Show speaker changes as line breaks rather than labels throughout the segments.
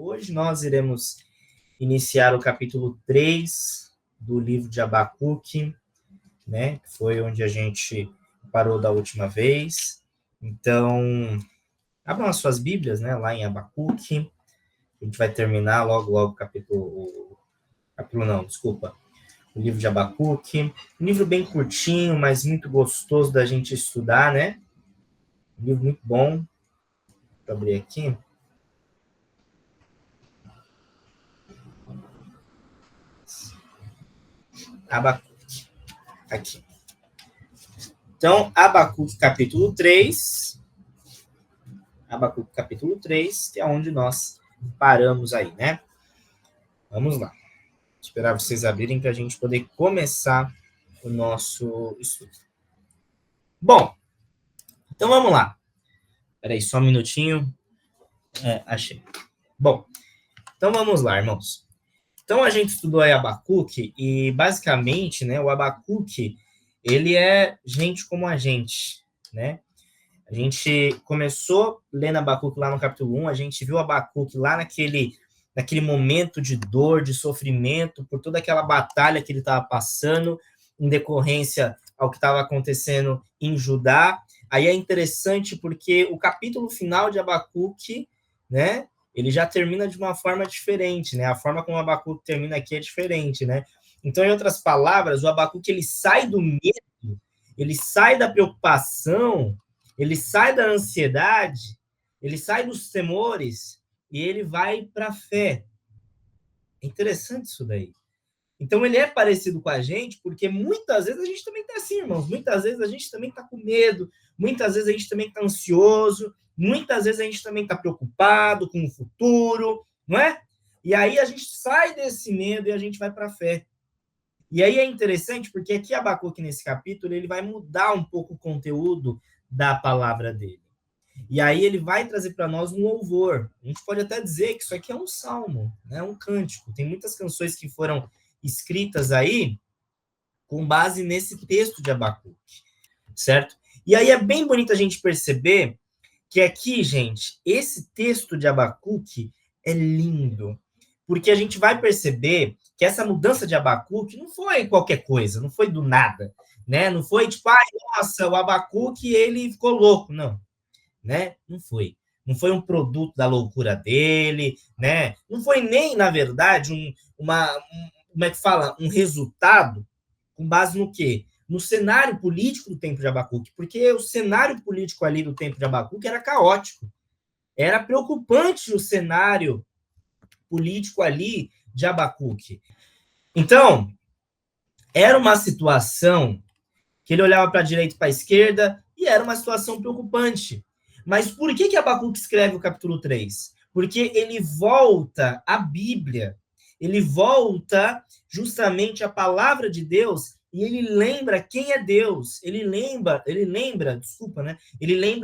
Hoje nós iremos iniciar o capítulo 3 do livro de Abacuque, né? Que foi onde a gente parou da última vez. Então, abram as suas Bíblias, né? Lá em Abacuque. A gente vai terminar logo o o livro de Abacuque. Um livro bem curtinho, mas muito gostoso da gente estudar, né? Um livro muito bom. Vou abrir aqui. Abacuque. Aqui. Então, Abacuque capítulo 3. Abacuque capítulo 3, que é onde nós paramos aí, né? Vamos lá. Vou esperar vocês abrirem para a gente poder começar o nosso estudo. Bom, então vamos lá. Peraí, só um minutinho. Achei. Bom, então vamos lá, irmãos. Então a gente estudou aí Abacuque e basicamente, né, o Abacuque, ele é gente como a gente, né? A gente começou lendo Abacuque lá no capítulo 1, a gente viu Abacuque lá naquele momento de dor, de sofrimento, por toda aquela batalha que ele estava passando, em decorrência ao que estava acontecendo em Judá. Aí é interessante porque o capítulo final de Abacuque, né, ele já termina de uma forma diferente, né? A forma como o Abacuque termina aqui é diferente, né? Então, em outras palavras, o Abacuque, ele sai do medo, ele sai da preocupação, ele sai da ansiedade, ele sai dos temores e ele vai para a fé. É interessante isso daí. Então, ele é parecido com a gente, porque muitas vezes a gente também está assim, irmãos. Muitas vezes a gente também está com medo, muitas vezes a gente também está ansioso, muitas vezes a gente também está preocupado com o futuro, não é? E aí a gente sai desse medo e a gente vai para a fé. E aí é interessante, porque aqui Abacuque, nesse capítulo, ele vai mudar um pouco o conteúdo da palavra dele. E aí ele vai trazer para nós um louvor. A gente pode até dizer que isso aqui é um salmo, né? Um cântico. Tem muitas canções que foram escritas aí com base nesse texto de Abacuque, certo? E aí é bem bonito a gente perceber que aqui, gente, esse texto de Abacuque é lindo, porque a gente vai perceber que essa mudança de Abacuque não foi qualquer coisa, não foi do nada, né? Não foi tipo, nossa, o Abacuque, ele ficou louco, não, né? Não foi. Não foi um produto da loucura dele, né? Não foi nem, na verdade, como é que fala? Um resultado com base no quê? No cenário político do tempo de Abacuque, porque o cenário político ali do tempo de Abacuque era caótico. Era preocupante o cenário político ali de Abacuque. Então, era uma situação que ele olhava para a direita e para a esquerda e era uma situação preocupante. Mas por que Abacuque escreve o capítulo 3? Porque ele volta à Bíblia, ele volta justamente à palavra de Deus e ele lembra quem é Deus. Ele lembra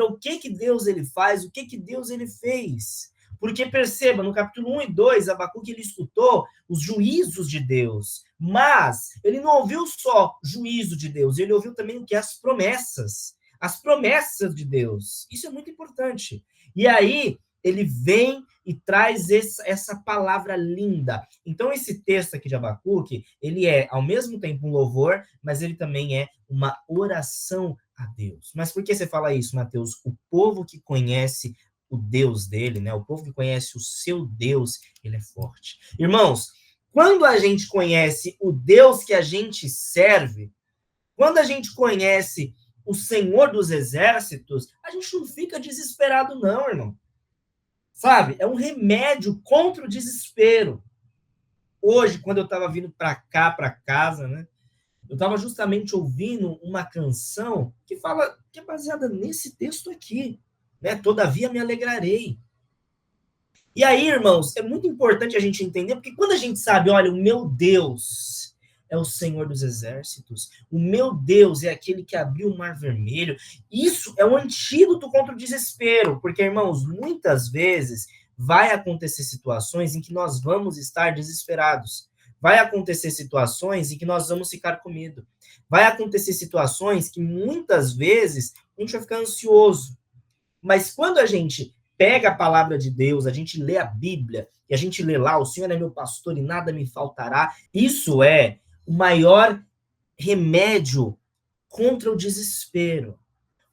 o que Deus ele faz, o que Deus ele fez. Porque perceba, no capítulo 1 e 2, Abacuque ele escutou os juízos de Deus, mas ele não ouviu só juízo de Deus, ele ouviu também o que? As promessas de Deus. Isso é muito importante. E aí, ele vem e traz essa palavra linda. Então, esse texto aqui de Abacuque, ele é, ao mesmo tempo, um louvor, mas ele também é uma oração a Deus. Mas por que você fala isso, Mateus? O povo que conhece o Deus dele, né? O povo que conhece o seu Deus, ele é forte. Irmãos, quando a gente conhece o Deus que a gente serve, quando a gente conhece o Senhor dos Exércitos, a gente não fica desesperado, não, irmão. Sabe? É um remédio contra o desespero. Hoje, quando eu estava vindo para cá, para casa, né? Eu estava justamente ouvindo uma canção que fala, que é baseada nesse texto aqui, né? Todavia me alegrarei. E aí, irmãos, é muito importante a gente entender, porque quando a gente sabe, olha, o meu Deus é o Senhor dos Exércitos, o meu Deus é aquele que abriu o Mar Vermelho, isso é um antídoto contra o desespero, porque, irmãos, muitas vezes vai acontecer situações em que nós vamos estar desesperados, vai acontecer situações em que nós vamos ficar com medo, vai acontecer situações que muitas vezes a gente vai ficar ansioso, mas quando a gente pega a palavra de Deus, a gente lê a Bíblia, e a gente lê lá, o Senhor é meu pastor e nada me faltará. Isso é o maior remédio contra o desespero.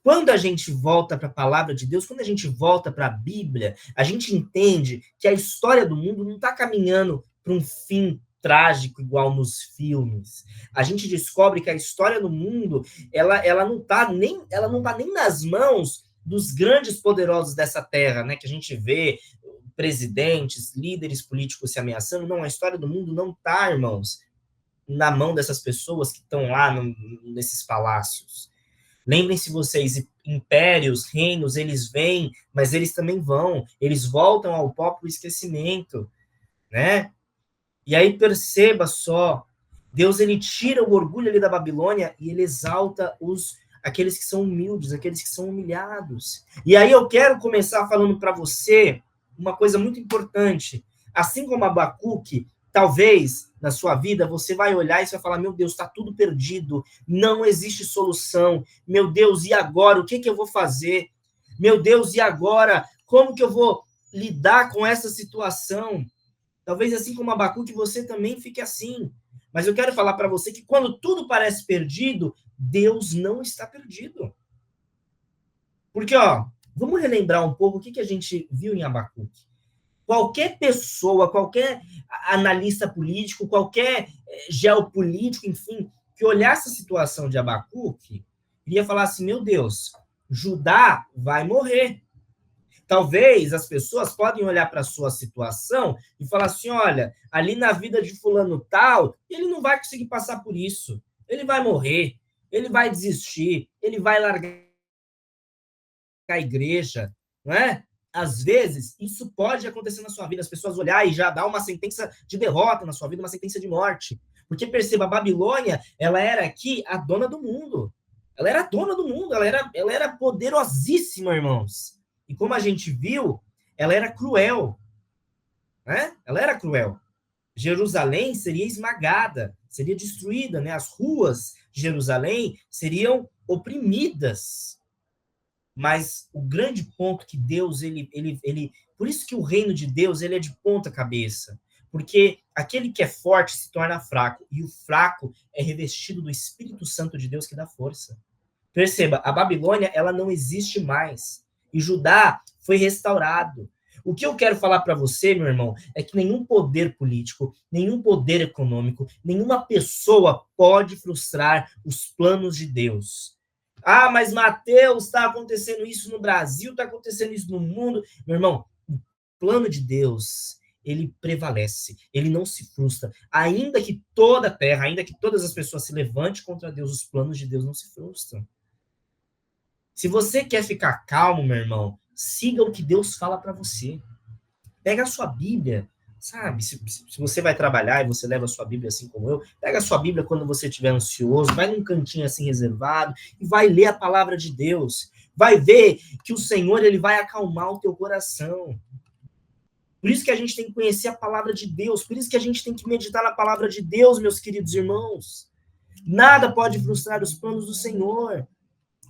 Quando a gente volta para a palavra de Deus, quando a gente volta para a Bíblia, a gente entende que a história do mundo não está caminhando para um fim trágico igual nos filmes. A gente descobre que a história do mundo ela não está nem nas mãos dos grandes poderosos dessa terra, né? Que a gente vê presidentes, líderes políticos se ameaçando. Não, a história do mundo não está, irmãos, na mão dessas pessoas que estão lá nesses palácios. Lembrem-se vocês, impérios, reinos, eles vêm, mas eles também vão. Eles voltam ao pó pro esquecimento, né? E aí perceba só, Deus ele tira o orgulho ali da Babilônia e ele exalta aqueles que são humildes, aqueles que são humilhados. E aí eu quero começar falando para você uma coisa muito importante. Assim como Abacuque, talvez na sua vida você vai olhar e você vai falar: meu Deus, está tudo perdido, não existe solução. Meu Deus, e agora? O que eu vou fazer? Meu Deus, e agora? Como que eu vou lidar com essa situação? Talvez assim como Abacuque, você também fique assim. Mas eu quero falar para você que quando tudo parece perdido, Deus não está perdido. Porque, vamos relembrar um pouco o que a gente viu em Abacuque. Qualquer pessoa, qualquer analista político, qualquer geopolítico, enfim, que olhasse a situação de Abacuque, iria falar assim: meu Deus, Judá vai morrer. Talvez as pessoas podem olhar para a sua situação e falar assim: olha, ali na vida de fulano tal, ele não vai conseguir passar por isso. Ele vai morrer, ele vai desistir, ele vai largar a igreja, não é? Às vezes, isso pode acontecer na sua vida, as pessoas olharem e já dar uma sentença de derrota na sua vida, uma sentença de morte. Porque, perceba, a Babilônia, ela era aqui a dona do mundo. Ela era a dona do mundo, ela era poderosíssima, irmãos. E como a gente viu, ela era cruel. Né? Ela era cruel. Jerusalém seria esmagada, seria destruída, né? As ruas de Jerusalém seriam oprimidas. Mas o grande ponto que Deus, por isso que o reino de Deus, ele é de ponta cabeça. Porque aquele que é forte se torna fraco, e o fraco é revestido do Espírito Santo de Deus que dá força. Perceba, a Babilônia, ela não existe mais. E Judá foi restaurado. O que eu quero falar para você, meu irmão, é que nenhum poder político, nenhum poder econômico, nenhuma pessoa pode frustrar os planos de Deus. Ah, mas Mateus, está acontecendo isso no Brasil, está acontecendo isso no mundo. Meu irmão, o plano de Deus, ele prevalece, ele não se frustra. Ainda que toda a terra, ainda que todas as pessoas se levantem contra Deus, os planos de Deus não se frustram. Se você quer ficar calmo, meu irmão, siga o que Deus fala para você. Pega a sua Bíblia, sabe? Se você vai trabalhar e você leva a sua Bíblia assim como eu, pega a sua Bíblia quando você estiver ansioso, vai num cantinho assim reservado e vai ler a palavra de Deus. Vai ver que o Senhor, ele vai acalmar o teu coração. Por isso que a gente tem que conhecer a palavra de Deus, por isso que a gente tem que meditar na palavra de Deus, meus queridos irmãos. Nada pode frustrar os planos do Senhor.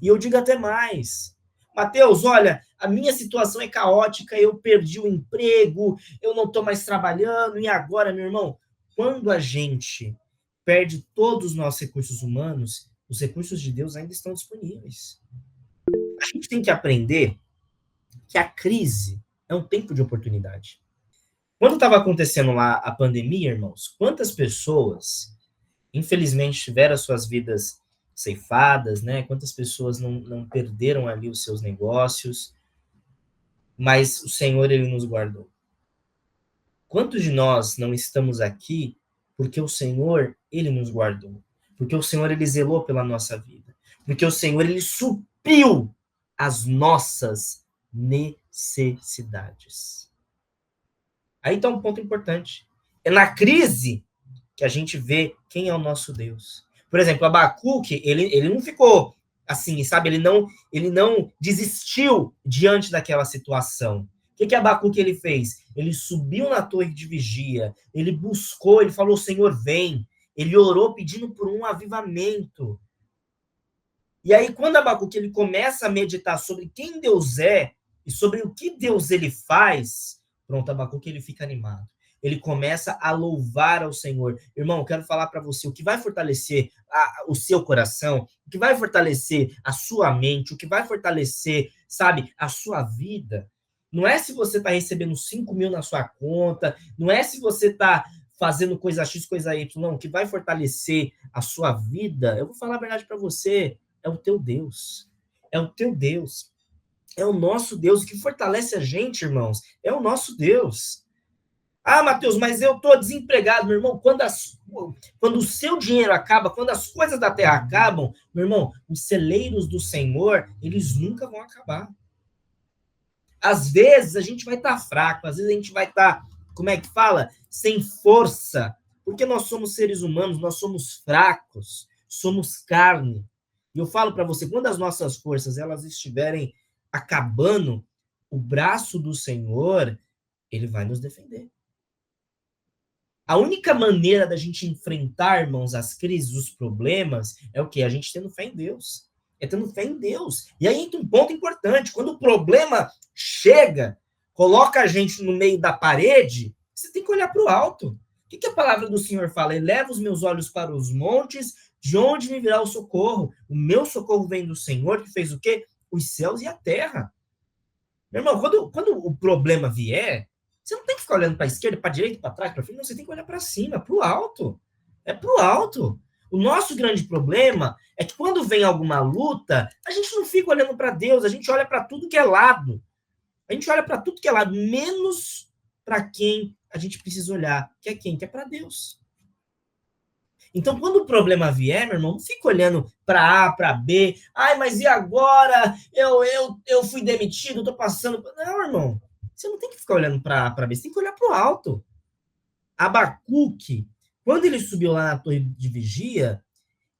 E eu digo até mais. Mateus, olha, a minha situação é caótica, eu perdi o emprego, eu não estou mais trabalhando, e agora, meu irmão? Quando a gente perde todos os nossos recursos humanos, os recursos de Deus ainda estão disponíveis. A gente tem que aprender que a crise é um tempo de oportunidade. Quando estava acontecendo lá a pandemia, irmãos, quantas pessoas, infelizmente, tiveram as suas vidas ceifadas, né? Quantas pessoas não perderam ali os seus negócios, mas o Senhor, ele nos guardou. Quantos de nós não estamos aqui porque o Senhor, ele nos guardou? Porque o Senhor, ele zelou pela nossa vida. Porque o Senhor, ele supriu as nossas necessidades. Aí está um ponto importante. É na crise que a gente vê quem é o nosso Deus. Por exemplo, Abacuque, ele não ficou assim, sabe? Ele não desistiu diante daquela situação. O que Abacuque ele fez? Ele subiu na torre de vigia, ele buscou, ele falou: Senhor, vem. Ele orou pedindo por um avivamento. E aí, quando Abacuque ele começa a meditar sobre quem Deus é e sobre o que Deus ele faz, Pronto, Abacuque, ele fica animado. Ele começa a louvar ao Senhor. Irmão, eu quero falar para você, o que vai fortalecer o seu coração, o que vai fortalecer a sua mente, o que vai fortalecer, sabe, a sua vida, não é se você está recebendo 5 mil na sua conta, não é se você está fazendo coisa X, coisa Y, não. O que vai fortalecer a sua vida, eu vou falar a verdade para você, é o teu Deus. É o teu Deus. É o nosso Deus. O que fortalece a gente, irmãos, é o nosso Deus. Ah, Mateus, mas eu estou desempregado, meu irmão. Quando o seu dinheiro acaba, quando as coisas da terra acabam, meu irmão, os celeiros do Senhor, eles nunca vão acabar. Às vezes a gente vai estar fraco, às vezes a gente vai estar, como é que fala? Sem força. Porque nós somos seres humanos, nós somos fracos, somos carne. E eu falo para você, quando as nossas forças elas estiverem acabando, o braço do Senhor, ele vai nos defender. A única maneira da gente enfrentar, irmãos, as crises, os problemas, é o quê? A gente tendo fé em Deus. É tendo fé em Deus. E aí entra um ponto importante. Quando o problema chega, coloca a gente no meio da parede, você tem que olhar para o alto. O que a palavra do Senhor fala? Eleva os meus olhos para os montes, de onde me virá o socorro? O meu socorro vem do Senhor, que fez o quê? Os céus e a terra. Meu irmão, quando o problema vier, você não tem que ficar olhando para a esquerda, para a direita, para trás, para frente, não, você tem que olhar para cima, para o alto. É para o alto. O nosso grande problema é que quando vem alguma luta, a gente não fica olhando para Deus, a gente olha para tudo que é lado. A gente olha para tudo que é lado, menos para quem a gente precisa olhar, que é quem? Que é para Deus. Então, quando o problema vier, meu irmão, não fica olhando para A, para B. Ai, mas e agora? Eu fui demitido, estou passando... Não, irmão. Você não tem que ficar olhando para B, você tem que olhar para o alto. Abacuque, quando ele subiu lá na torre de vigia,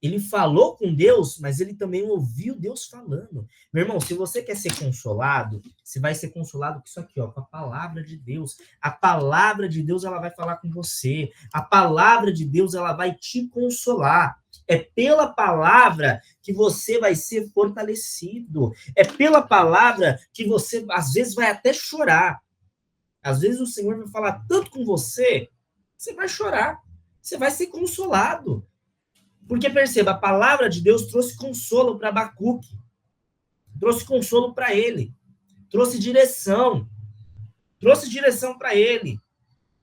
ele falou com Deus, mas ele também ouviu Deus falando. Meu irmão, se você quer ser consolado, você vai ser consolado com isso aqui, ó, com a palavra de Deus. A palavra de Deus, ela vai falar com você. A palavra de Deus, ela vai te consolar. É pela palavra que você vai ser fortalecido. É pela palavra que você, às vezes, vai até chorar. Às vezes o Senhor vai falar tanto com você, você vai chorar. Você vai ser consolado. Porque, perceba, a palavra de Deus trouxe consolo para Abacuque. Trouxe consolo para ele. Trouxe direção. Trouxe direção para ele.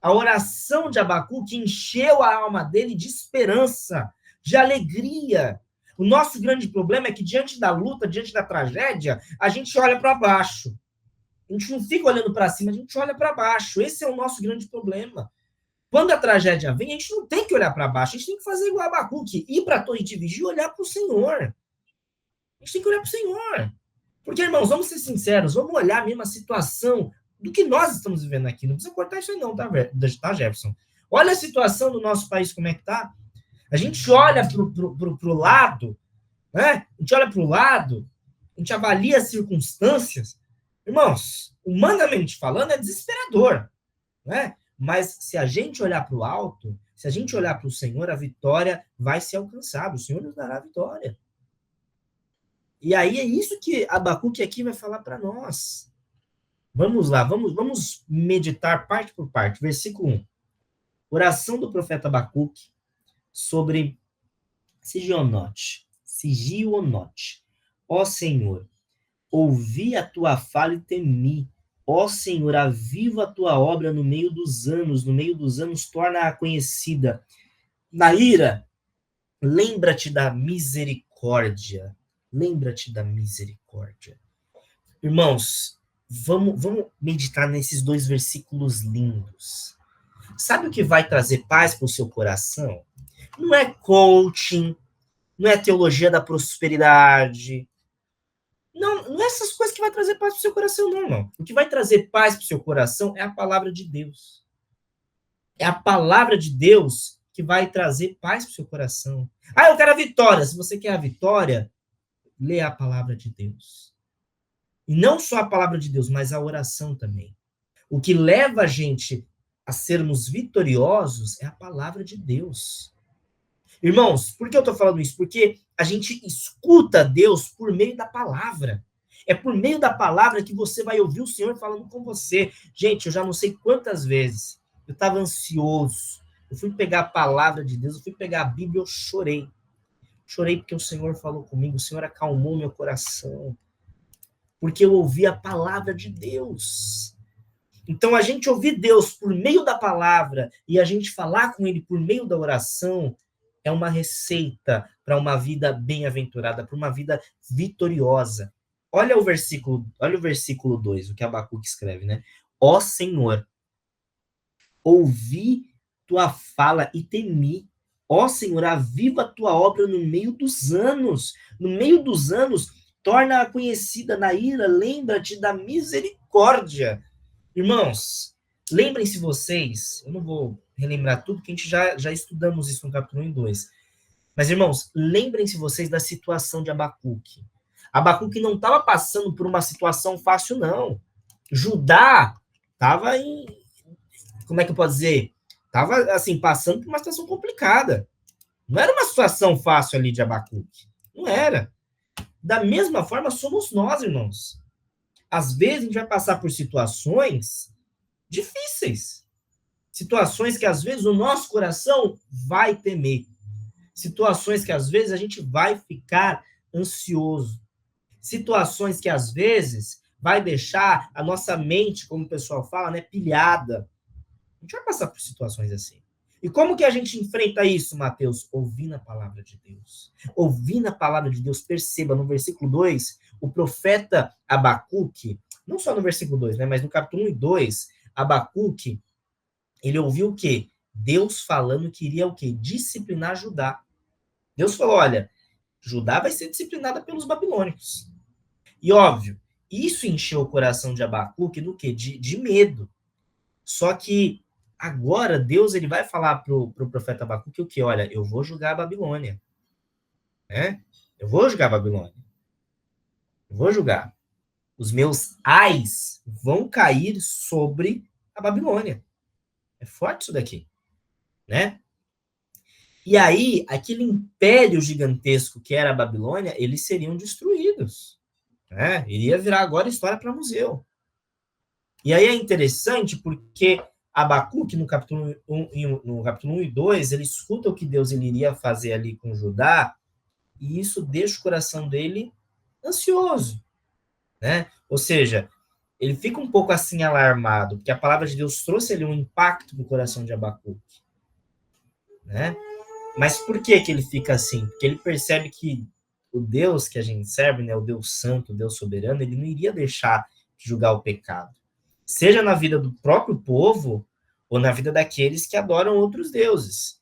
A oração de Abacuque encheu a alma dele de esperança, de alegria. O nosso grande problema é que, diante da luta, diante da tragédia, a gente olha para baixo. A gente não fica olhando para cima, a gente olha para baixo. Esse é o nosso grande problema. Quando a tragédia vem, a gente não tem que olhar para baixo, a gente tem que fazer igual a Abacuque, ir para a torre de vigia e olhar para o Senhor. A gente tem que olhar para o Senhor. Porque, irmãos, vamos ser sinceros, vamos olhar mesmo a situação do que nós estamos vivendo aqui. Não precisa cortar isso aí não, tá, Jefferson? Olha a situação do nosso país, como é que tá. A gente olha pro lado, né? A gente olha para o lado, a gente avalia as circunstâncias. Irmãos, humanamente falando, é desesperador, né? Mas se a gente olhar para o alto, se a gente olhar para o Senhor, a vitória vai ser alcançada. O Senhor nos dará a vitória. E aí é isso que Abacuque aqui vai falar para nós. Vamos lá, vamos meditar parte por parte. Versículo 1. Oração do profeta Abacuque sobre Sigionote. Ó Senhor, ouvi a tua fala e temi. Ó Senhor, aviva a tua obra no meio dos anos, torna-a conhecida. Na ira, lembra-te da misericórdia. Lembra-te da misericórdia. Irmãos, vamos meditar nesses 2 versículos lindos. Sabe o que vai trazer paz para o seu coração? Não é coaching, não é teologia da prosperidade. Não é essas coisas que vai trazer paz para o seu coração, não, irmão. O que vai trazer paz para o seu coração é a palavra de Deus. É a palavra de Deus que vai trazer paz para o seu coração. Ah, eu quero a vitória. Se você quer a vitória, lê a palavra de Deus. E não só a palavra de Deus, mas a oração também. O que leva a gente a sermos vitoriosos é a palavra de Deus. Irmãos, por que eu estou falando isso? Porque a gente escuta Deus por meio da palavra. É por meio da palavra que você vai ouvir o Senhor falando com você. Gente, eu já não sei quantas vezes eu estava ansioso. Eu fui pegar a palavra de Deus, eu fui pegar a Bíblia, eu chorei. Chorei porque o Senhor falou comigo, o Senhor acalmou meu coração. Porque eu ouvi a palavra de Deus. Então, a gente ouvir Deus por meio da palavra e a gente falar com Ele por meio da oração é uma receita para uma vida bem-aventurada, para uma vida vitoriosa. Olha o versículo 2, o que Abacuque escreve, né? Ó Senhor, ouvi tua fala e temi. Ó Senhor, aviva a tua obra no meio dos anos. No meio dos anos, torna-a conhecida na ira, lembra-te da misericórdia. Irmãos, lembrem-se vocês, eu não vou relembrar tudo, porque a gente já estudamos isso no capítulo 1 e 2. Mas, irmãos, lembrem-se vocês da situação de Abacuque. Abacuque não estava passando por uma situação fácil, não. Judá estava em... Como é que eu posso dizer? Estava, assim, passando por uma situação complicada. Não era uma situação fácil ali de Abacuque. Não era. Da mesma forma, somos nós, irmãos. Às vezes, a gente vai passar por situações difíceis. Situações que, às vezes, o nosso coração vai temer. Situações que, às vezes, a gente vai ficar ansioso. Situações que, às vezes, vai deixar a nossa mente, como o pessoal fala, né, pilhada. A gente vai passar por situações assim. E como que a gente enfrenta isso, Mateus? Ouvindo a palavra de Deus. Ouvindo a palavra de Deus, perceba, no versículo 2, o profeta Abacuque, não só no versículo 2, né, mas no capítulo 1 e 2, Abacuque, ele ouviu o quê? Deus falando que iria o quê? Disciplinar Judá. Deus falou, olha, Judá vai ser disciplinada pelos babilônicos. E óbvio, isso encheu o coração de Abacuque do quê? De medo. Só que agora Deus ele vai falar pro profeta Abacuque o quê? Olha, eu vou julgar a Babilônia. Né? Eu vou julgar a Babilônia. Eu vou julgar. Os meus ais vão cair sobre a Babilônia. É forte isso daqui, né? E aí, aquele império gigantesco que era a Babilônia, eles seriam destruídos. Né? Iria virar agora história para museu. E aí é interessante porque Abacuque, no capítulo 1 e 2, ele escuta o que Deus ele iria fazer ali com Judá, e isso deixa o coração dele ansioso. Né? Ou seja, ele fica um pouco assim alarmado, porque a palavra de Deus trouxe ali um impacto no coração de Abacuque. Né? Mas por que ele fica assim? Porque ele percebe que o Deus que a gente serve, né, o Deus santo, o Deus soberano, ele não iria deixar de julgar o pecado. Seja na vida do próprio povo, ou na vida daqueles que adoram outros deuses.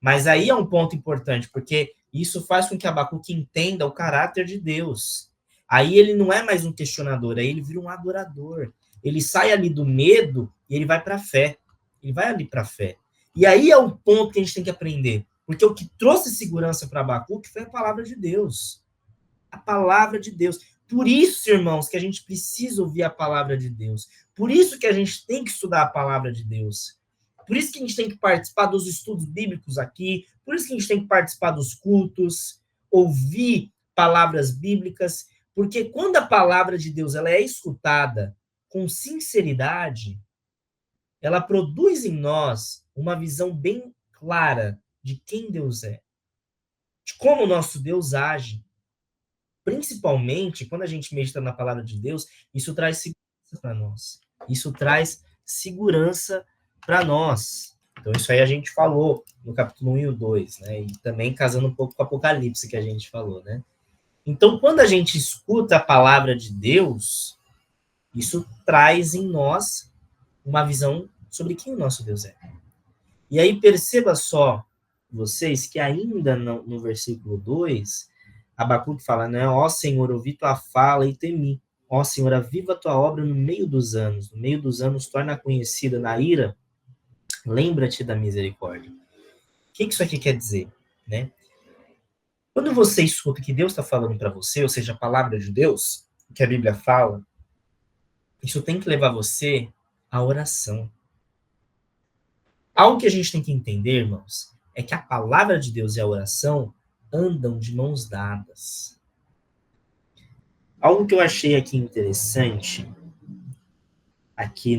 Mas aí é um ponto importante, porque isso faz com que Abacuque entenda o caráter de Deus. Aí ele não é mais um questionador, aí ele vira um adorador. Ele sai ali do medo e ele vai para a fé. Ele vai ali para a fé. E aí é um ponto que a gente tem que aprender. Porque o que trouxe segurança para Abacuque foi a palavra de Deus. A palavra de Deus. Por isso, irmãos, que a gente precisa ouvir a palavra de Deus. Por isso que a gente tem que estudar a palavra de Deus. Por isso que a gente tem que participar dos estudos bíblicos aqui. Por isso que a gente tem que participar dos cultos, ouvir palavras bíblicas. Porque quando a palavra de Deus ela é escutada com sinceridade, ela produz em nós uma visão bem clara de quem Deus é, de como o nosso Deus age. Principalmente, quando a gente medita na palavra de Deus, isso traz segurança para nós. Isso traz segurança para nós. Então, isso aí a gente falou no capítulo 1 e o 2, né? E também casando um pouco com o Apocalipse que a gente falou, né? Então, quando a gente escuta a palavra de Deus, isso traz em nós uma visão sobre quem o nosso Deus é. E aí, perceba só, vocês, que ainda no versículo 2, Abacuque fala, né? Ó Senhor, ouvi tua fala e temi. Ó Senhor, aviva a tua obra no meio dos anos. No meio dos anos, torna conhecida na ira. Lembra-te da misericórdia. O que isso aqui quer dizer? Né? Quando você escuta o que Deus está falando para você, ou seja, a palavra de Deus, o que a Bíblia fala, isso tem que levar você à oração. Algo que a gente tem que entender, irmãos, é que a palavra de Deus e a oração andam de mãos dadas. Algo que eu achei aqui interessante, aqui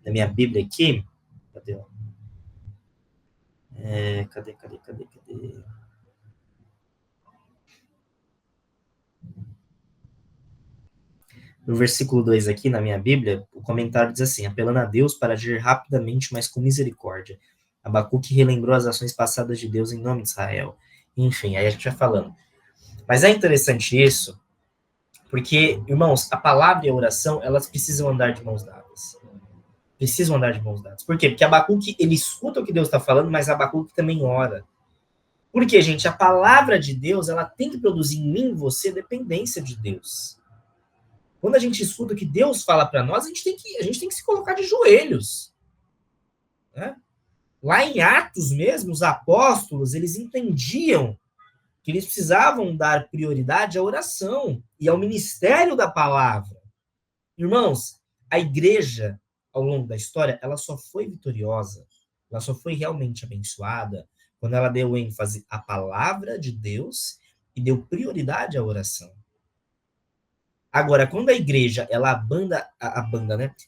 na minha Bíblia aqui, cadê? Cadê? No versículo 2 aqui, na minha Bíblia, o comentário diz assim, apelando a Deus para agir rapidamente, mas com misericórdia. Abacuque relembrou as ações passadas de Deus em nome de Israel. Enfim, aí a gente vai falando. Mas é interessante isso, porque, irmãos, a palavra e a oração, elas precisam andar de mãos dadas. Precisam andar de mãos dadas. Por quê? Porque Abacuque, ele escuta o que Deus está falando, mas Abacuque também ora. Porque, gente, a palavra de Deus, ela tem que produzir em mim e você dependência de Deus. Quando a gente escuta o que Deus fala para nós, a gente tem que se colocar de joelhos. Né? Lá em Atos mesmo, os apóstolos, eles entendiam que eles precisavam dar prioridade à oração e ao ministério da palavra. Irmãos, a igreja, ao longo da história, ela só foi vitoriosa, ela só foi realmente abençoada quando ela deu ênfase à palavra de Deus e deu prioridade à oração. Agora, quando a igreja ela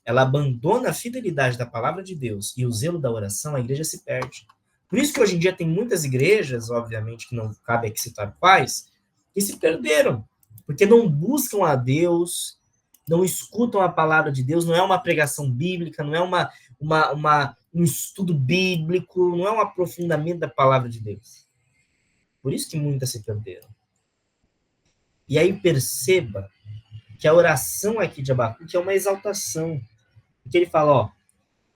ela abandona a fidelidade da palavra de Deus e o zelo da oração, a igreja se perde. Por isso que hoje em dia tem muitas igrejas, obviamente que não cabe aqui citar quais, que se perderam, porque não buscam a Deus, não escutam a palavra de Deus, não é uma pregação bíblica, não é um estudo bíblico, não é um aprofundamento da palavra de Deus. Por isso que muitas se perderam. E aí perceba que a oração aqui de Abacuque é uma exaltação. Porque ele fala,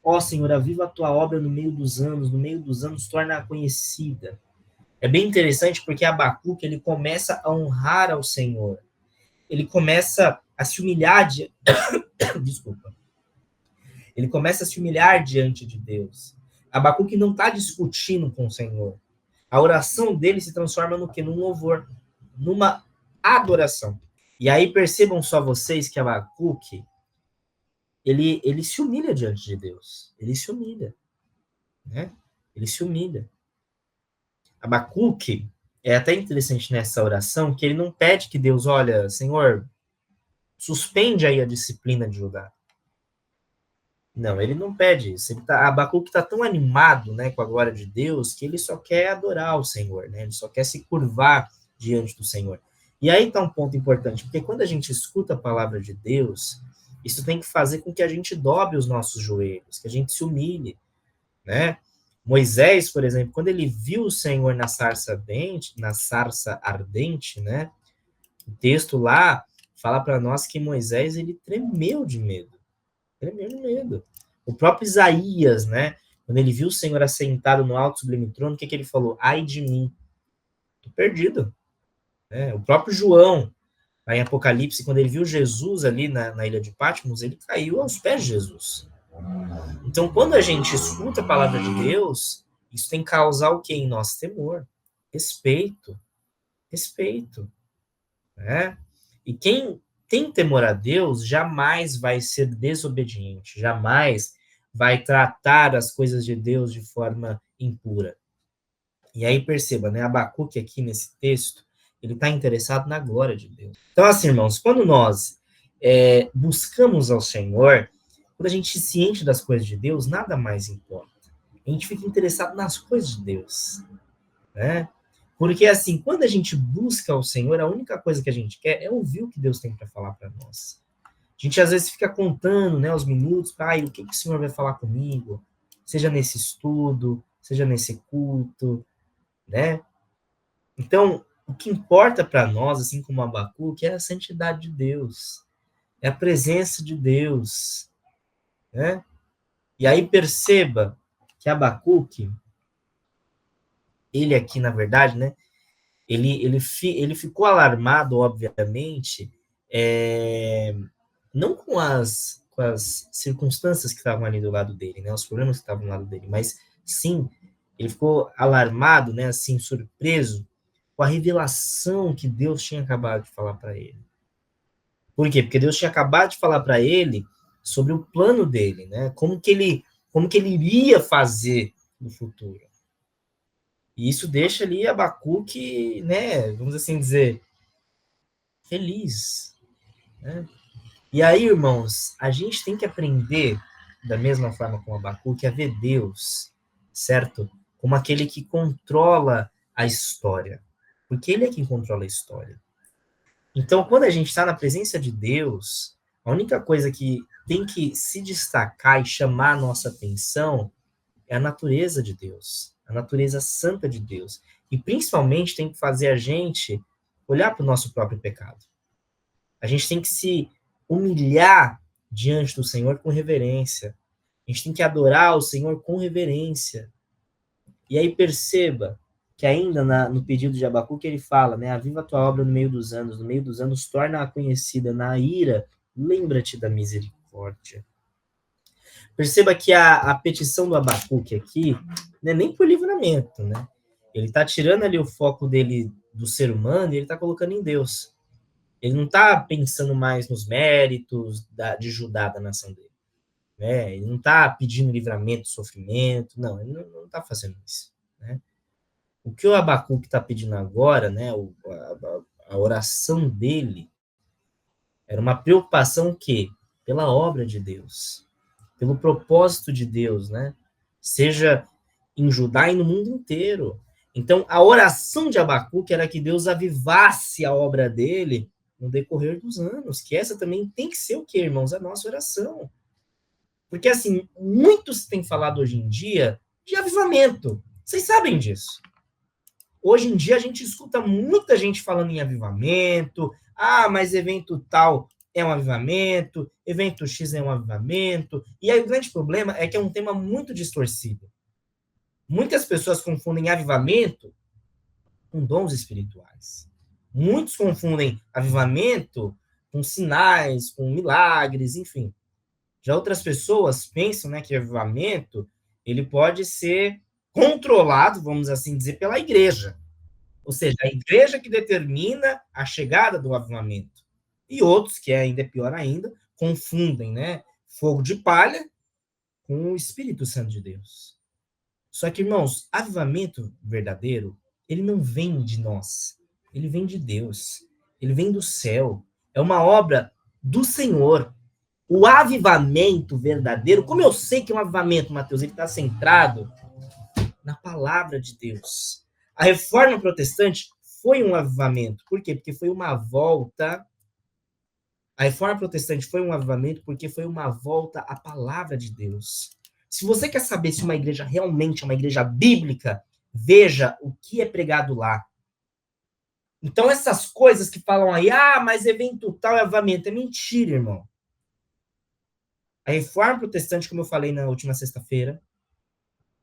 ó Senhor, aviva a tua obra no meio dos anos torna-a conhecida. É bem interessante porque Abacuque, ele começa a honrar ao Senhor. Ele começa a se humilhar Desculpa. Ele começa a se humilhar diante de Deus. Abacuque não está discutindo com o Senhor. A oração dele se transforma no quê? Num louvor, numa adoração. E aí percebam só vocês que Abacuque, ele se humilha diante de Deus. Ele se humilha. Né? Ele se humilha. Abacuque, é até interessante nessa oração, que ele não pede que Deus, olha, Senhor, suspende aí a disciplina de Judá. Não, ele não pede isso. Abacuque está tão animado, né, com a glória de Deus que ele só quer adorar o Senhor, né? Ele só quer se curvar diante do Senhor. E aí está um ponto importante, porque quando a gente escuta a palavra de Deus, isso tem que fazer com que a gente dobre os nossos joelhos, que a gente se humilhe, né? Moisés, por exemplo, quando ele viu o Senhor na sarça ardente, né? O texto lá fala para nós que Moisés ele tremeu de medo. Tremeu de medo. O próprio Isaías, né? Quando ele viu o Senhor assentado no alto sublime trono, o que ele falou? Ai de mim, tô perdido. O próprio João, lá em Apocalipse, quando ele viu Jesus ali na ilha de Patmos, ele caiu aos pés de Jesus. Então, quando a gente escuta a palavra de Deus, isso tem que causar o quê em nós? Temor, respeito. Né? E quem tem temor a Deus jamais vai ser desobediente, jamais vai tratar as coisas de Deus de forma impura. E aí perceba, né, Abacuque aqui nesse texto, ele está interessado na glória de Deus. Então, assim, irmãos, quando nós buscamos ao Senhor, quando a gente se enche das coisas de Deus, nada mais importa. A gente fica interessado nas coisas de Deus, né? Porque, assim, quando a gente busca o Senhor, a única coisa que a gente quer é ouvir o que Deus tem para falar para nós. A gente, às vezes, fica contando, né, os minutos, o que o Senhor vai falar comigo? Seja nesse estudo, seja nesse culto, né? Então, o que importa para nós, assim como Abacuque, é a santidade de Deus, é a presença de Deus, né? E aí perceba que Abacuque, ele aqui, na verdade, né, ele ficou alarmado, obviamente, não com as circunstâncias que estavam ali do lado dele, né, os problemas que estavam do lado dele, mas sim, ele ficou alarmado, né, assim, surpreso com a revelação que Deus tinha acabado de falar para ele. Por quê? Porque Deus tinha acabado de falar para ele sobre o plano dele, né, como que ele iria fazer no futuro. E isso deixa ali Abacuque, né, vamos assim dizer, feliz, né? E aí, irmãos, a gente tem que aprender, da mesma forma como Abacuque, a ver Deus, certo? Como aquele que controla a história. Porque ele é quem controla a história. Então, quando a gente está na presença de Deus, a única coisa que tem que se destacar e chamar a nossa atenção é a natureza de Deus, a natureza santa de Deus. E principalmente tem que fazer a gente olhar para o nosso próprio pecado. A gente tem que se humilhar diante do Senhor com reverência. A gente tem que adorar o Senhor com reverência. E aí perceba que ainda no pedido de Abacuque ele fala, né? Aviva a tua obra no meio dos anos torna-a conhecida, na ira, lembra-te da misericórdia. Perceba que a petição do Abacuque aqui não é nem por livramento, né? Ele está tirando ali o foco dele do ser humano e ele está colocando em Deus. Ele não está pensando mais nos méritos de Judá, da nação dele. Né? Ele não está pedindo livramento, sofrimento, não, ele não está fazendo isso. Né? O que o Abacuque está pedindo agora, né, a oração dele, era uma preocupação que pela obra de Deus, pelo propósito de Deus, né? Seja em Judá e no mundo inteiro. Então, a oração de Abacuque era que Deus avivasse a obra dele no decorrer dos anos, que essa também tem que ser o quê, irmãos? A nossa oração. Porque, assim, muitos têm falado hoje em dia de avivamento. Vocês sabem disso. Hoje em dia a gente escuta muita gente falando em avivamento. Ah, mas evento tal é um avivamento, evento X é um avivamento. E aí o grande problema é que é um tema muito distorcido. Muitas pessoas confundem avivamento com dons espirituais. Muitos confundem avivamento com sinais, com milagres, enfim. Já outras pessoas pensam, né, que avivamento ele pode ser controlado, vamos assim dizer, pela igreja. Ou seja, a igreja que determina a chegada do avivamento. E outros, que ainda é pior ainda, confundem, né, fogo de palha com o Espírito Santo de Deus. Só que, irmãos, avivamento verdadeiro, ele não vem de nós. Ele vem de Deus. Ele vem do céu. É uma obra do Senhor. O avivamento verdadeiro, como eu sei que é um avivamento, Mateus, ele está centrado na palavra de Deus. A reforma protestante foi um avivamento. Por quê? Porque foi uma volta. A reforma protestante foi um avivamento porque foi uma volta à palavra de Deus. Se você quer saber se uma igreja realmente é uma igreja bíblica, veja o que é pregado lá. Então, essas coisas que falam aí, ah, mas evento tal é avivamento, é mentira, irmão. A reforma protestante, como eu falei na última sexta-feira,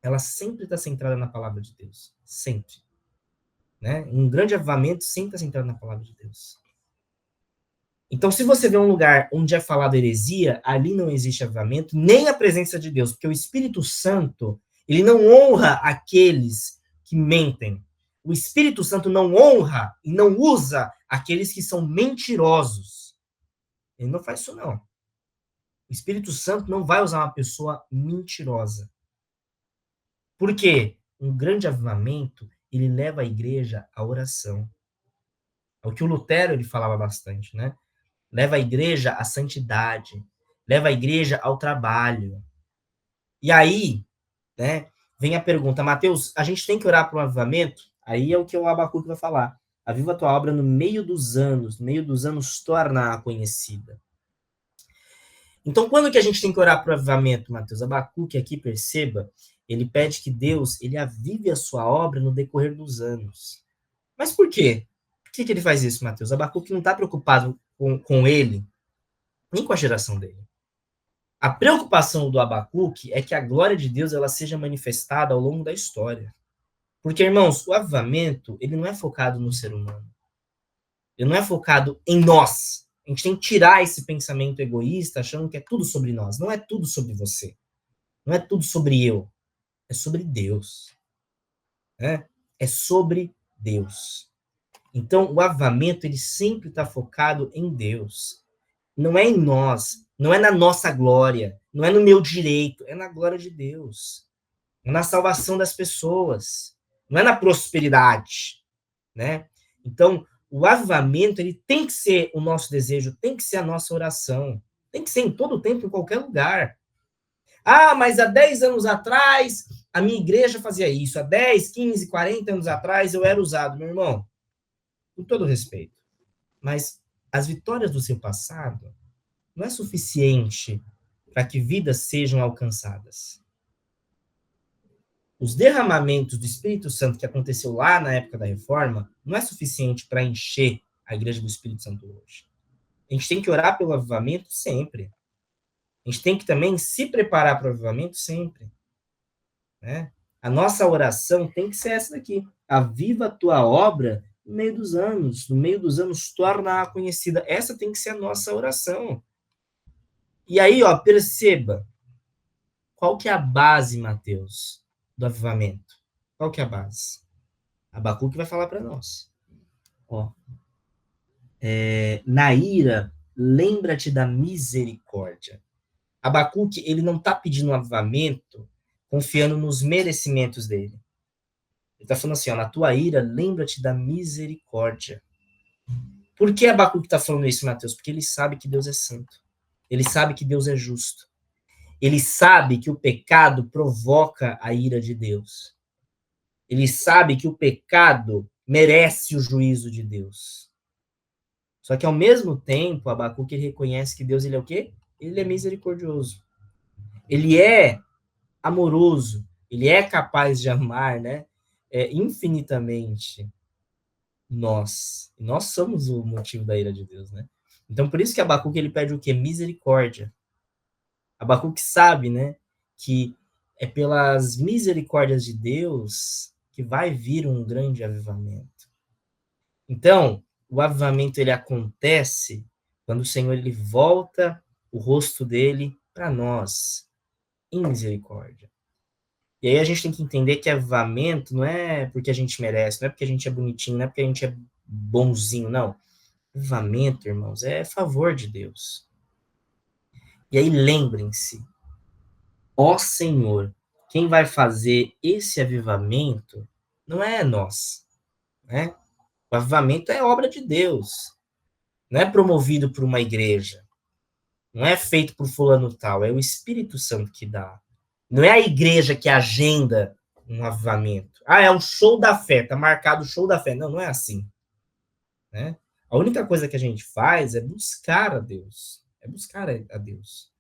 ela sempre está centrada na palavra de Deus. Sempre. Né? Um grande avivamento sempre está centrado na palavra de Deus. Então, se você vê um lugar onde é falado heresia, ali não existe avivamento, nem a presença de Deus, porque o Espírito Santo, ele não honra aqueles que mentem. O Espírito Santo não honra e não usa aqueles que são mentirosos. Ele não faz isso, não. O Espírito Santo não vai usar uma pessoa mentirosa. Por quê? Um grande avivamento, ele leva a igreja à oração. É o que o Lutero ele falava bastante, né? Leva a igreja à santidade, leva a igreja ao trabalho. E aí, né, vem a pergunta, Mateus, a gente tem que orar para o avivamento? Aí é o que o Abacuque vai falar. Aviva a tua obra no meio dos anos torna-a conhecida. Então, quando que a gente tem que orar para o avivamento, Mateus? Abacuque aqui, perceba, ele pede que Deus ele avive a sua obra no decorrer dos anos. Mas por quê? Por que ele faz isso, Mateus? Abacuque não está preocupado com ele, nem com a geração dele. A preocupação do Abacuque é que a glória de Deus ela seja manifestada ao longo da história. Porque, irmãos, o avivamento ele não é focado no ser humano. Ele não é focado em nós. A gente tem que tirar esse pensamento egoísta, achando que é tudo sobre nós. Não é tudo sobre você. Não é tudo sobre eu. É sobre Deus. Né? É sobre Deus. Então, o avivamento ele sempre está focado em Deus. Não é em nós, não é na nossa glória, não é no meu direito, é na glória de Deus, é na salvação das pessoas. não é na prosperidade, né? Então, o avivamento, ele tem que ser o nosso desejo, tem que ser a nossa oração, tem que ser em todo tempo, em qualquer lugar. Ah, mas há 10 anos atrás, a minha igreja fazia isso. Há 10, 15, 40 anos atrás, eu era usado. Meu irmão, com todo respeito, mas as vitórias do seu passado não é suficiente para que vidas sejam alcançadas. Os derramamentos do Espírito Santo que aconteceu lá na época da Reforma não é suficiente para encher a igreja do Espírito Santo hoje. A gente tem que orar pelo avivamento sempre. A gente tem que também se preparar para o avivamento sempre. Né? A nossa oração tem que ser essa daqui. Aviva a tua obra no meio dos anos. No meio dos anos, torna-a conhecida. Essa tem que ser a nossa oração. E aí, ó, perceba. Qual que é a base, Mateus, do avivamento? Qual que é a base? Abacuque vai falar para nós. Ó, na ira, lembra-te da misericórdia. Abacuque, ele não está pedindo um avivamento confiando nos merecimentos dele. Ele está falando assim, ó, na tua ira, lembra-te da misericórdia. Por que Abacuque está falando isso, Mateus? Porque ele sabe que Deus é santo. Ele sabe que Deus é justo. Ele sabe que o pecado provoca a ira de Deus. Ele sabe que o pecado merece o juízo de Deus. Só que, ao mesmo tempo, Abacuque reconhece que Deus, ele é o quê? Ele é misericordioso. Ele é amoroso. Ele é capaz de amar, né? Infinitamente nós. Nós somos o motivo da ira de Deus, né? Então, por isso que Abacuque, ele pede o quê? Misericórdia. Abacuque sabe, né? Que é pelas misericórdias de Deus que vai vir um grande avivamento. Então, o avivamento ele acontece quando o Senhor ele volta o rosto dele para nós, em misericórdia. E aí a gente tem que entender que avivamento não é porque a gente merece, não é porque a gente é bonitinho, não é porque a gente é bonzinho, não. Avivamento, irmãos, é favor de Deus. E aí lembrem-se, ó Senhor, quem vai fazer esse avivamento não é nós, né? O avivamento é obra de Deus. Não é promovido por uma igreja. Não é feito por fulano tal. É o Espírito Santo que dá. Não é a igreja que agenda um avivamento. Ah, é o show da fé. Tá marcado o show da fé. Não, não é assim. Né? A única coisa que a gente faz é buscar a Deus. É buscar a Deus.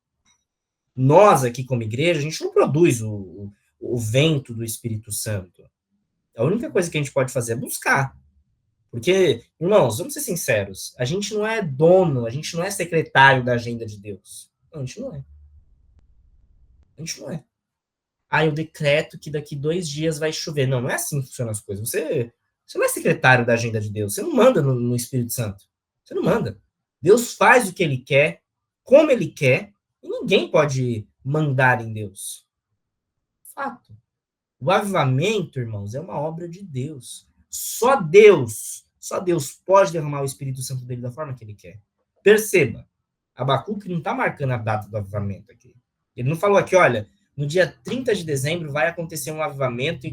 Nós aqui como igreja, a gente não produz o vento do Espírito Santo. A única coisa que a gente pode fazer é buscar. Porque, irmãos, vamos ser sinceros, a gente não é dono, a gente não é secretário da agenda de Deus. Não, a gente não é. A gente não é. Ah, eu decreto que daqui 2 dias vai chover. Não, não é assim que funcionam as coisas. Você não é secretário da agenda de Deus. Você não manda no Espírito Santo. Você não manda. Deus faz o que ele quer, como ele quer, e ninguém pode mandar em Deus. Fato. O avivamento, irmãos, é uma obra de Deus. Só Deus pode derramar o Espírito Santo dele da forma que ele quer. Perceba, Abacuque não está marcando a data do avivamento aqui. Ele não falou aqui, olha, no dia 30 de dezembro vai acontecer um avivamento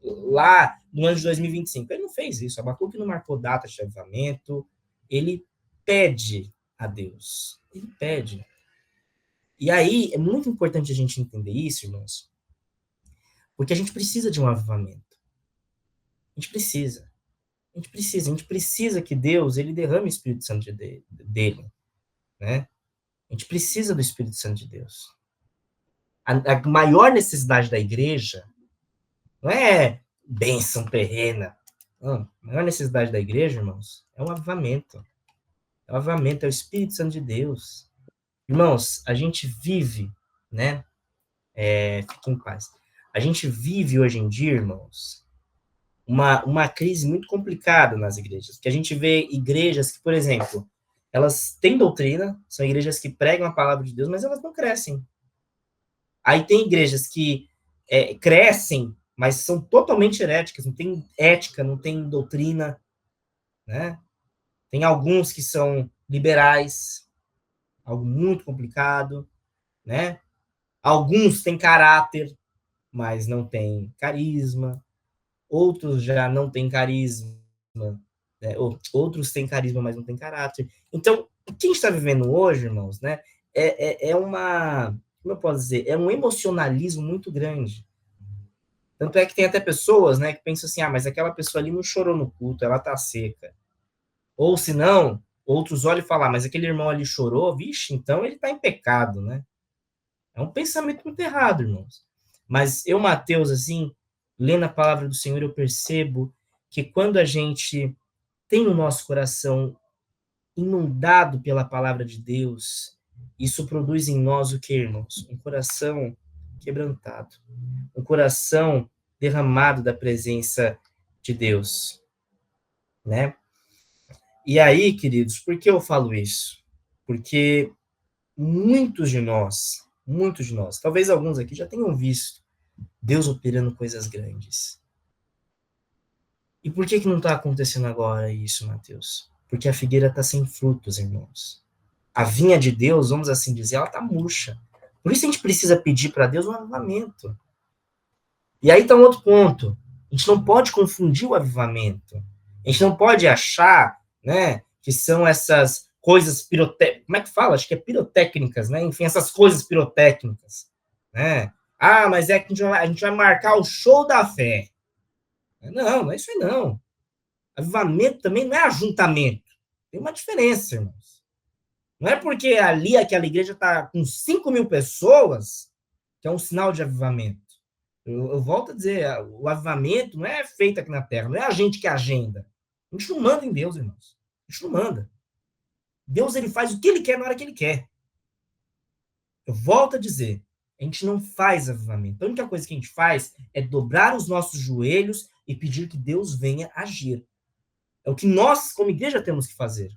lá no ano de 2025. Ele não fez isso. Abacuque não marcou data de avivamento. Ele pede a Deus. Ele pede. E aí, é muito importante a gente entender isso, irmãos, porque a gente precisa de um avivamento. A gente precisa. A gente precisa que Deus, ele derrame o Espírito Santo dele, né? A gente precisa do Espírito Santo de Deus. A maior necessidade da igreja não é bênção terrena. Não. A maior necessidade da igreja, irmãos, é um avivamento. É um avivamento, é o Espírito Santo de Deus. Irmãos, a gente vive, né? Fique em paz. A gente vive hoje em dia, irmãos, uma crise muito complicada nas igrejas. Porque a gente vê igrejas que, por exemplo, elas têm doutrina, são igrejas que pregam a palavra de Deus, mas elas não crescem. Aí tem igrejas que crescem, mas são totalmente heréticas, não tem ética, não tem doutrina, né? Tem alguns que são liberais, algo muito complicado, né? Alguns têm caráter, mas não têm carisma. outros já não têm carisma, né? Outros têm carisma, mas não têm caráter. Então, o que a gente está vivendo hoje, irmãos, né, é uma, como eu posso dizer, é um emocionalismo muito grande. Tanto é que tem até pessoas, né, que pensam assim, mas aquela pessoa ali não chorou no culto, ela tá seca. Ou se não, outros olham e falam, mas aquele irmão ali chorou, vixe, então ele tá em pecado, né? É um pensamento muito errado, irmãos. Mas eu, Mateus, assim, lendo a palavra do Senhor, eu percebo que quando a gente tem o nosso coração inundado pela palavra de Deus, isso produz em nós o que, irmãos? Um coração quebrantado, um coração derramado da presença de Deus, né? E aí, queridos, por que eu falo isso? Porque muitos de nós, talvez alguns aqui já tenham visto Deus operando coisas grandes. E por que não está acontecendo agora isso, Mateus? Porque a figueira está sem frutos, irmãos. A vinha de Deus, vamos assim dizer, ela está murcha. Por isso a gente precisa pedir para Deus um avivamento. E aí está um outro ponto. A gente não pode confundir o avivamento. A gente não pode achar, né, que são essas coisas pirotécnicas. Como é que fala? Acho que é pirotécnicas, né? Enfim, essas coisas pirotécnicas, né? Mas é que a gente vai marcar o show da fé. Não é isso aí não. Avivamento também não é ajuntamento. Tem uma diferença, irmãos. Não é porque ali aquela igreja está com 5.000 pessoas que é um sinal de avivamento. Eu volto a dizer, o avivamento não é feito aqui na Terra, não é a gente que agenda. A gente não manda em Deus, irmãos. A gente não manda. Deus, ele faz o que ele quer na hora que ele quer. Eu volto a dizer, a gente não faz avivamento. A única coisa que a gente faz é dobrar os nossos joelhos e pedir que Deus venha agir. É o que nós, como igreja, temos que fazer.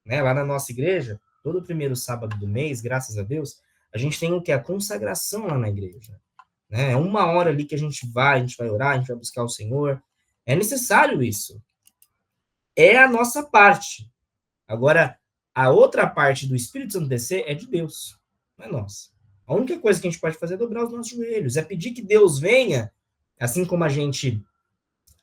Né? Lá na nossa igreja, todo primeiro sábado do mês, graças a Deus, a gente tem o que? A consagração lá na igreja. Né? É 1 hora ali que a gente vai orar, a gente vai buscar o Senhor. É necessário isso. É a nossa parte. Agora, a outra parte do Espírito Santo descer é de Deus, não é nossa. A única coisa que a gente pode fazer é dobrar os nossos joelhos, é pedir que Deus venha, assim como a gente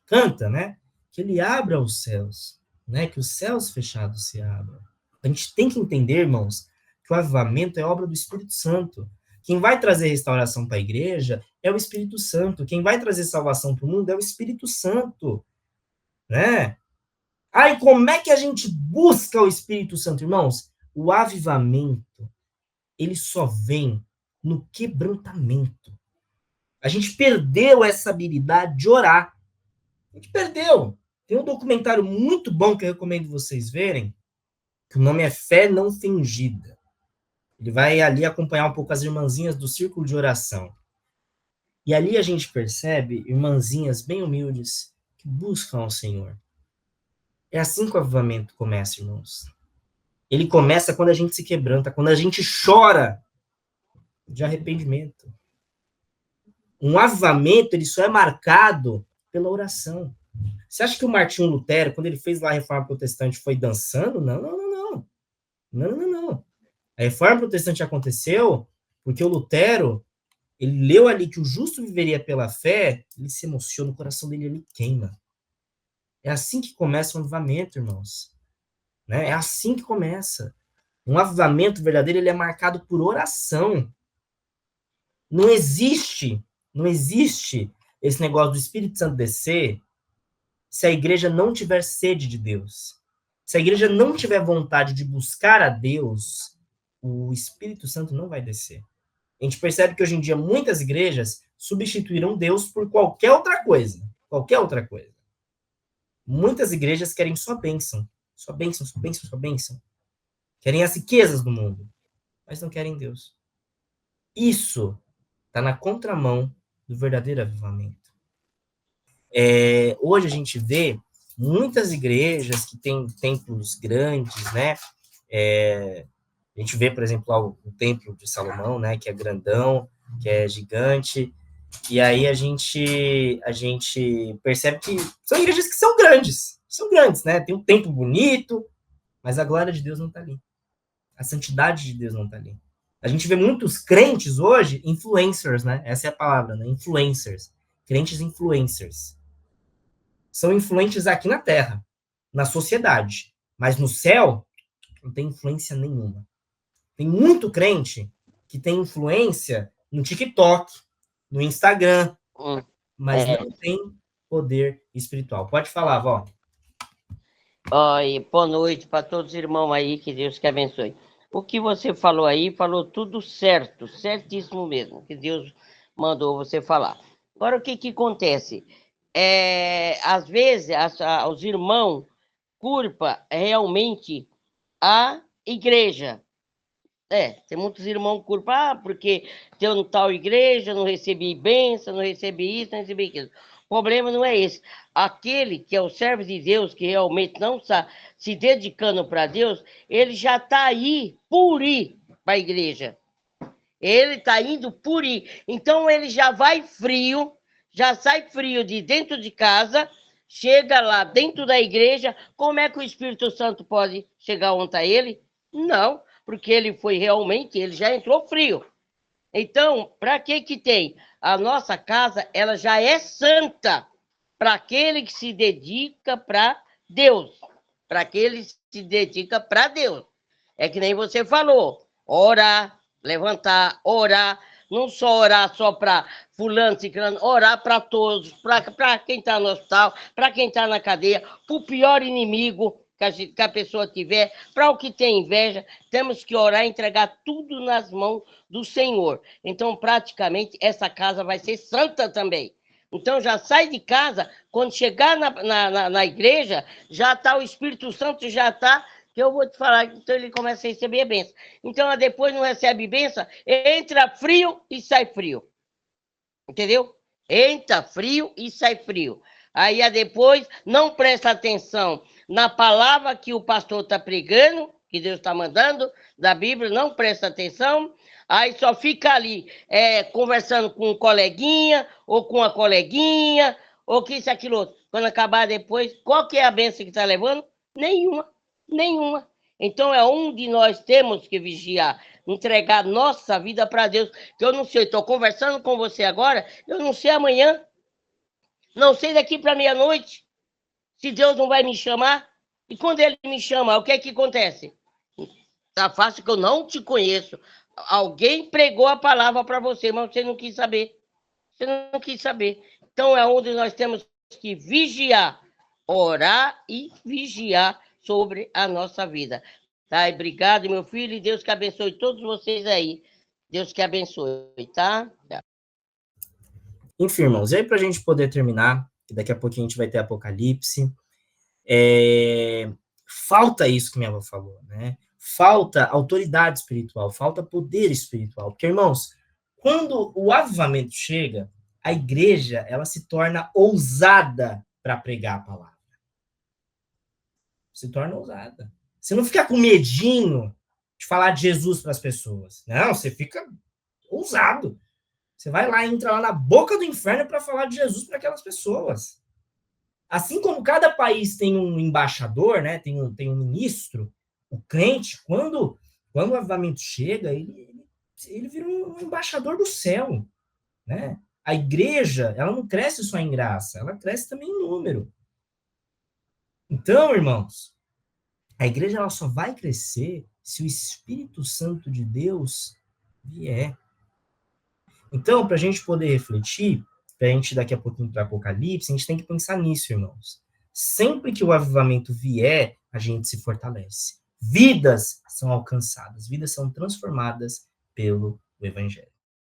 canta, né? Que ele abra os céus, né? Que os céus fechados se abram. A gente tem que entender, irmãos, que o avivamento é obra do Espírito Santo. Quem vai trazer restauração para a igreja é o Espírito Santo. Quem vai trazer salvação para o mundo é o Espírito Santo, né? E como é que a gente busca o Espírito Santo, irmãos? O avivamento, ele só vem no quebrantamento. A gente perdeu essa habilidade de orar. A gente perdeu. Tem um documentário muito bom que eu recomendo vocês verem, que o nome é Fé Não Fingida. Ele vai ali acompanhar um pouco as irmãzinhas do Círculo de Oração. E ali a gente percebe irmãzinhas bem humildes que buscam ao Senhor. É assim que o avivamento começa, irmãos. Ele começa quando a gente se quebranta, quando a gente chora de arrependimento. Um avivamento, ele só é marcado pela oração. Você acha que o Martinho Lutero, quando ele fez lá a Reforma Protestante, foi dançando? Não. A Reforma Protestante aconteceu porque o Lutero, ele leu ali que o justo viveria pela fé, ele se emociona, o coração dele ele queima. É assim que começa o avivamento, irmãos. Né? É assim que começa. Um avivamento verdadeiro, ele é marcado por oração. Não existe esse negócio do Espírito Santo descer se a igreja não tiver sede de Deus. Se a igreja não tiver vontade de buscar a Deus, o Espírito Santo não vai descer. A gente percebe que hoje em dia muitas igrejas substituíram Deus por qualquer outra coisa. Qualquer outra coisa. Muitas igrejas querem só bênção. Só bênção, só bênção, só bênção. Querem as riquezas do mundo, mas não querem Deus. Isso está na contramão do verdadeiro avivamento. Hoje a gente vê muitas igrejas que têm templos grandes, né? A gente vê, por exemplo, lá o templo de Salomão, né? Que é grandão, que é gigante. E aí a gente percebe que são igrejas que são grandes, né? Tem um templo bonito, mas a glória de Deus não está ali. A santidade de Deus não está ali. A gente vê muitos crentes hoje, influencers, né? Essa é a palavra, né? Influencers. Crentes influencers. são influentes aqui na Terra, na sociedade. Mas no céu, não tem influência nenhuma. Tem muito crente que tem influência no TikTok, no Instagram, mas não tem poder espiritual. Pode falar, vó.
Oi, boa noite para todos os irmãos aí, que Deus que abençoe. O que você falou aí, falou tudo certo, certíssimo mesmo, que Deus mandou você falar. Agora, o que acontece? Às vezes, os irmãos culpam realmente a igreja. Tem muitos irmãos que culpam, porque tem uma tal igreja, não recebi bênção, não recebi isso, não recebi aquilo. O problema não é esse. Aquele que é o servo de Deus, que realmente não está se dedicando para Deus, ele já está aí por ir para a igreja. Ele está indo por ir. Então ele já vai frio, já sai frio de dentro de casa, chega lá dentro da igreja. Como é que o Espírito Santo pode chegar onde está ele? Não, porque ele foi realmente, ele já entrou frio. Então, para que tem? A nossa casa, ela já é santa para aquele que se dedica para Deus. Para aquele que se dedica para Deus. É que nem você falou, orar, levantar, orar, não só orar só para fulano, ciclano, orar para todos, para quem está no hospital, para quem está na cadeia, para o pior inimigo que a pessoa tiver, para o que tem inveja, temos que orar e entregar tudo nas mãos do Senhor. Então, praticamente, essa casa vai ser santa também. Então, já sai de casa, quando chegar na igreja, já está o Espírito Santo, já está, que eu vou te falar, então ele começa a receber a bênção. Então, depois não recebe bênção, entra frio e sai frio. Entendeu? Entra frio e sai frio. Aí depois não presta atenção na palavra que o pastor está pregando, que Deus está mandando, da Bíblia, não presta atenção. Aí só fica ali conversando com um coleguinha, ou com uma coleguinha, ou que isso, aquilo outro. Quando acabar depois, qual que é a bênção que está levando? Nenhuma, nenhuma. Então é onde nós temos que vigiar, entregar nossa vida para Deus, que eu não sei, estou conversando com você agora, eu não sei amanhã, não sei daqui para meia-noite, se Deus não vai me chamar, e quando Ele me chama, o que é que acontece? Tá fácil que eu não te conheço, alguém pregou a palavra para você, mas você não quis saber, então é onde nós temos que vigiar, orar e vigiar sobre a nossa vida. Tá? Obrigado, meu filho, e Deus que abençoe todos vocês aí. Deus que abençoe, tá?
Enfim, irmãos, e aí para a gente poder terminar, que daqui a pouquinho a gente vai ter Apocalipse, falta isso que minha avó falou, né? Falta autoridade espiritual, falta poder espiritual. Porque, irmãos, quando o avivamento chega, a igreja, ela se torna ousada para pregar a palavra. Se torna ousada. Você não fica com medinho de falar de Jesus para as pessoas. Não, você fica ousado. Você vai lá, entra lá na boca do inferno para falar de Jesus para aquelas pessoas. Assim como cada país tem um embaixador, né, tem um ministro, o crente, quando o avivamento chega, ele vira um embaixador do céu. Né? A igreja, ela não cresce só em graça, ela cresce também em número. Então, irmãos, a igreja ela só vai crescer se o Espírito Santo de Deus vier. Então, para a gente poder refletir, para a gente daqui a pouquinho para Apocalipse, a gente tem que pensar nisso, irmãos. Sempre que o avivamento vier, a gente se fortalece. Vidas são alcançadas, vidas são transformadas pelo Evangelho.